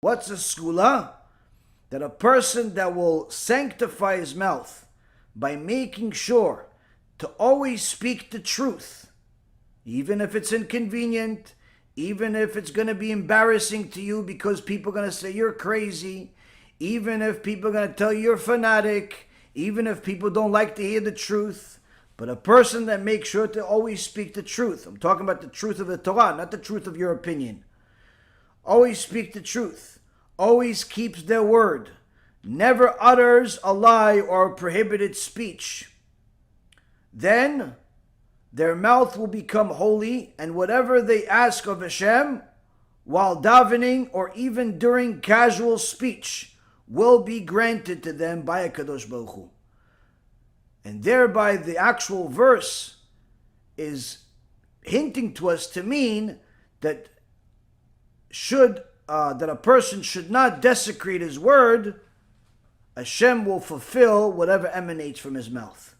What's a Segulah? That a person that will sanctify his mouth by making sure to always speak the truth, even if it's inconvenient, even if it's going to be embarrassing to you because people are going to say you're crazy, even if people are going to tell you you're fanatic, even if people don't like to hear the truth. But a person that makes sure to always speak the truth. I'm talking about the truth of the Torah, not the truth of your opinion. Always speak the truth. Always keeps their word. Never utters a lie or a prohibited speech. Then their mouth will become holy, and whatever they ask of HaShem, while davening or even during casual speech, will be granted to them by a Kadosh Baruch Hu. And thereby the actual verse is hinting to us to mean that that a person should not desecrate his word. HaShem will fulfill whatever emanates from his mouth.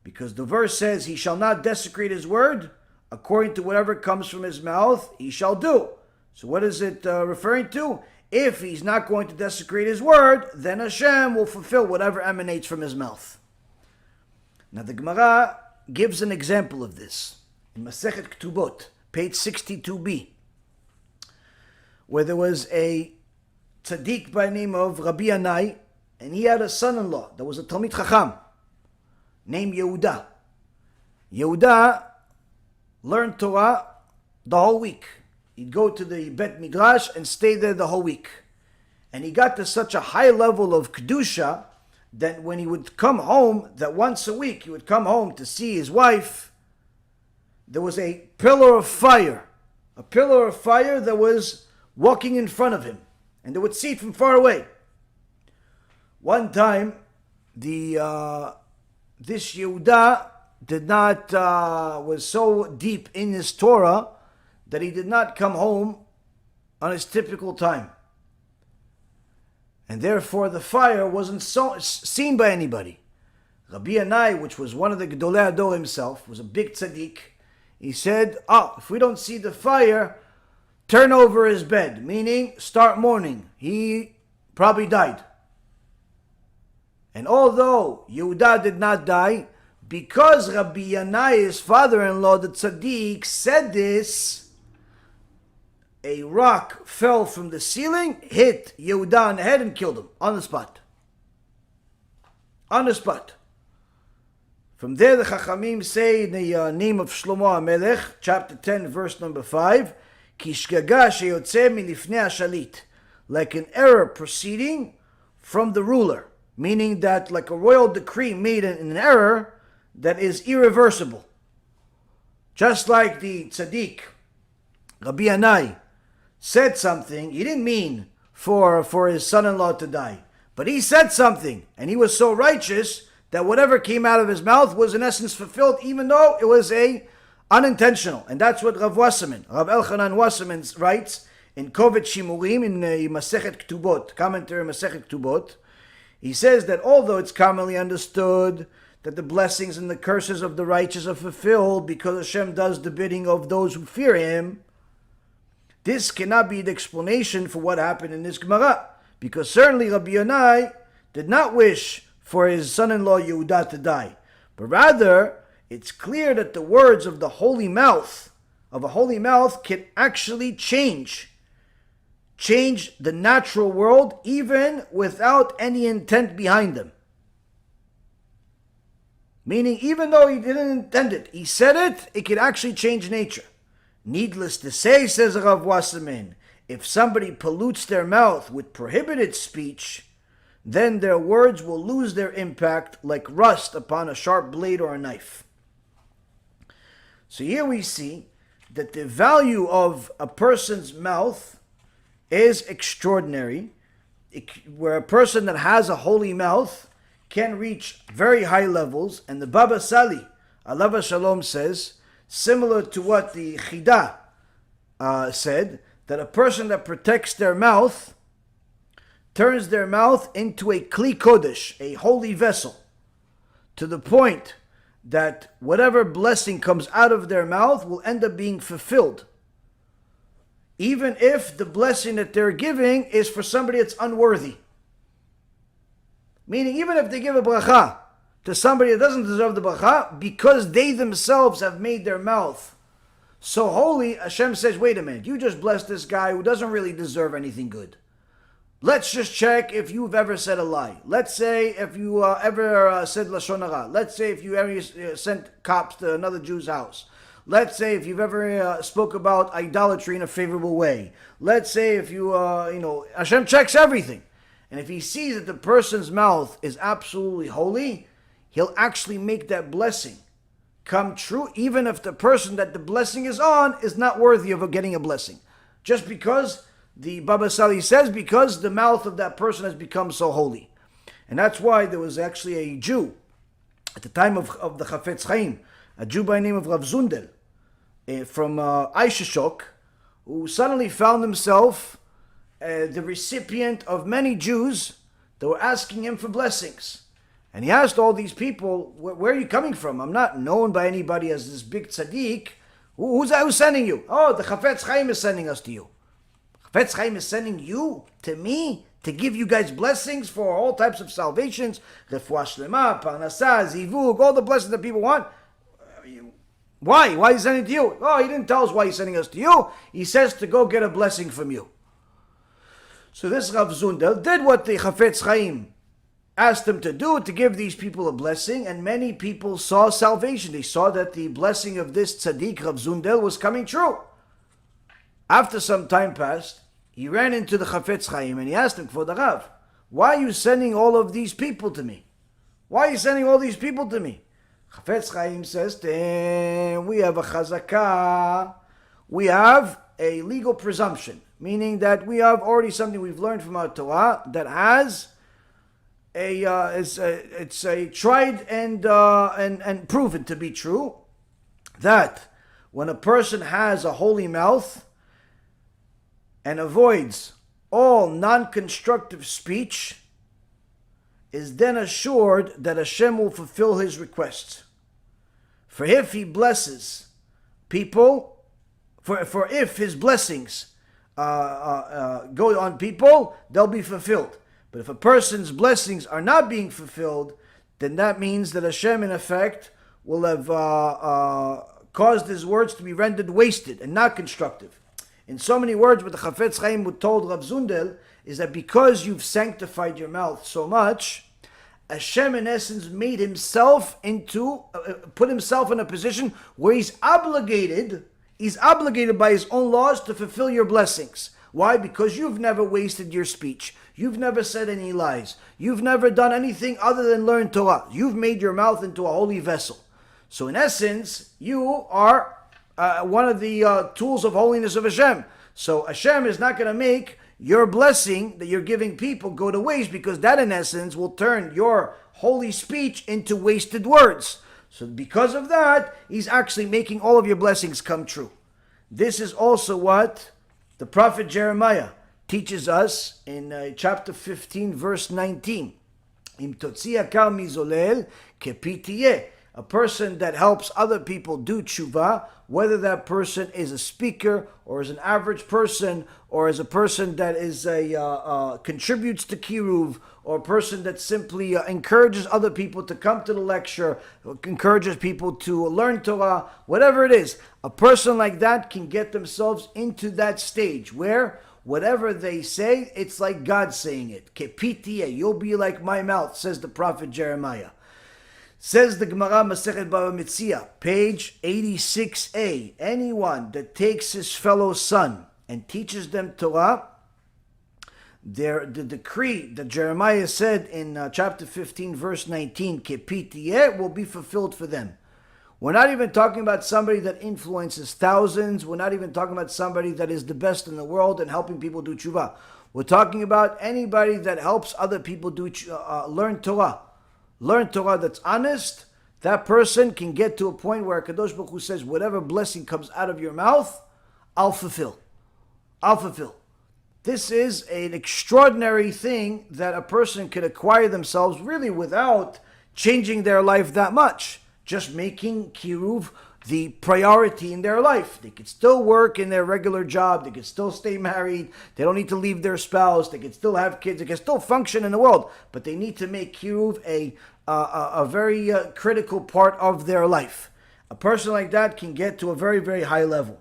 Because the verse says, he shall not desecrate his word, according to whatever comes from his mouth, he shall do. So what is it referring to? If he's not going to desecrate his word, then HaShem will fulfill whatever emanates from his mouth. Now the Gemara gives an example of this in Masechet Ketubot, page 62b, where there was a tzaddik by the name of Rabbi Yanai, and he had a son-in-law that was a Talmid Chacham named Yehuda. Yehuda learned Torah the whole week. He'd go to the Bet Midrash and stay there the whole week. And he got to such a high level of Kedusha that when he would come home, that once a week he would come home to see his wife, there was a pillar of fire that was walking in front of him, and they would see it from far away. One time, this Yehuda was so deep in his Torah that he did not come home on his typical time. And therefore the fire wasn't seen by anybody. Rabbi Yanai, which was one of the Gedolei Hador himself, was a big tzaddik. He said, if we don't see the fire, turn over his bed, meaning start mourning. He probably died. And although Yehuda did not die, because Rabbi Yanai, his father-in-law, the tzaddik, said this, a rock fell from the ceiling, hit Yehuda on the head and killed him on the spot. On the spot. From there the Chachamim say in the name of Shlomo HaMelech, chapter 10, verse number 5, Kishgaga sheyotze milifnei hashalit, like an error proceeding from the ruler, meaning that like a royal decree made in an error that is irreversible. Just like the tzaddik, Rabbi Yanai, said something, he didn't mean for his son-in-law to die, but he said something, and he was so righteous that whatever came out of his mouth was in essence fulfilled, even though it was unintentional. And that's what Rav Elchanan Wasserman writes in Kovet Shimurim in Masechet Ketubot, commentary Masechet Ketubot. He says that although it's commonly understood that the blessings and the curses of the righteous are fulfilled because Hashem does the bidding of those who fear Him, this cannot be the explanation for what happened in this Gemara, because certainly Rabbi Yanai did not wish for his son-in-law Yehuda to die, but rather it's clear that the words of a holy mouth can actually change the natural world even without any intent behind them. Meaning, even though he didn't intend it, he said it, it could actually change nature. Needless to say, says Rav Wasserman, if somebody pollutes their mouth with prohibited speech, then their words will lose their impact like rust upon a sharp blade or a knife. So here we see that the value of a person's mouth is extraordinary, where a person that has a holy mouth can reach very high levels. And the Baba Sali, Alav Shalom, says, similar to what the Chida said, that a person that protects their mouth turns their mouth into a Kli Kodesh, a holy vessel, to the point that whatever blessing comes out of their mouth will end up being fulfilled even if the blessing that they're giving is for somebody that's unworthy. Meaning, even if they give a bracha to somebody that doesn't deserve the bracha, because they themselves have made their mouth so holy, Hashem says, wait a minute, you just blessed this guy who doesn't really deserve anything good. Let's just check if you've ever said a lie. Let's say if you ever said Lashon Hara. Let's say if you ever sent cops to another Jew's house. Let's say if you've ever spoke about idolatry in a favorable way. Let's say if you, Hashem checks everything. And if he sees that the person's mouth is absolutely holy, he'll actually make that blessing come true, even if the person that the blessing is on is not worthy of getting a blessing. Just because the Baba Sali says, because the mouth of that person has become so holy. And that's why there was actually a Jew at the time of the Chafetz Chaim, a Jew by the name of Rav Zundel from Aishashok, who suddenly found himself the recipient of many Jews that were asking him for blessings. And he asked all these people, where are you coming from? I'm not known by anybody as this big tzaddik. Who's sending you? Oh, the Chafetz Chaim is sending us to you. Chafetz Chaim is sending you to me to give you guys blessings for all types of salvations. Refuah Shlema, Parnasah, Zivug, all the blessings that people want. Why? Why is he sending to you? Oh, he didn't tell us why he's sending us to you. He says to go get a blessing from you. So this Rav Zundel did what the Chafetz Chaim asked him to do, to give these people a blessing, and many people saw salvation. They saw that the blessing of this tzaddik, Rav Zundel, was coming true. After some time passed, he ran into the Chafetz Chaim and he asked him, for the Rav, why are you sending all of these people to me? Why are you sending all these people to me? Chafetz Chaim says to him, we have a chazakah, we have a legal presumption, meaning that we have already something we've learned from our Torah that has it's a tried and proven to be true, that when a person has a holy mouth and avoids all non-constructive speech, is then assured that Hashem will fulfill his requests. For if he blesses people, for if his blessings go on people, they'll be fulfilled. But if a person's blessings are not being fulfilled, then that means that Hashem, in effect, will have caused his words to be rendered wasted and not constructive. In so many words, what the Chafetz Chaim told Rav Zundel is that because you've sanctified your mouth so much, Hashem, in essence, made himself put himself in a position where he's obligated by his own laws to fulfill your blessings. Why? Because you've never wasted your speech. You've never said any lies. You've never done anything other than learn Torah. You've made your mouth into a holy vessel. So in essence, you are one of the tools of holiness of Hashem. So Hashem is not going to make your blessing that you're giving people go to waste, because that in essence will turn your holy speech into wasted words. So because of that, he's actually making all of your blessings come true. This is also what the prophet Jeremiah teaches us in chapter 15, verse 19. Im totzi akar mizolel kepi tiyeh. A person that helps other people do tshuva, whether that person is a speaker or is an average person or is a person that is contributes to Kiruv, or a person that simply encourages other people to come to the lecture, encourages people to learn Torah, whatever it is, a person like that can get themselves into that stage where whatever they say, it's like God saying it. Kepitiye, you'll be like my mouth, says the prophet Jeremiah. Says the Gemara Masechet Bava Metzia, page 86a, anyone that takes his fellow son and teaches them Torah, the decree that Jeremiah said in chapter 15, verse 19, Kepitiye, will be fulfilled for them. We're not even talking about somebody that influences thousands. We're not even talking about somebody that is the best in the world and helping people do tshuva. We're talking about anybody that helps other people do learn Torah. Learn Torah that's honest. That person can get to a point where Kadosh Baruch Hu says, whatever blessing comes out of your mouth, I'll fulfill. I'll fulfill. This is an extraordinary thing that a person can acquire themselves really without changing their life that much. Just making Kiruv the priority in their life. They could still work in their regular job. They could still stay married. They don't need to leave their spouse. They could still have kids. They can still function in the world. But they need to make Kiruv a very critical part of their life. A person like that can get to a very, very high level.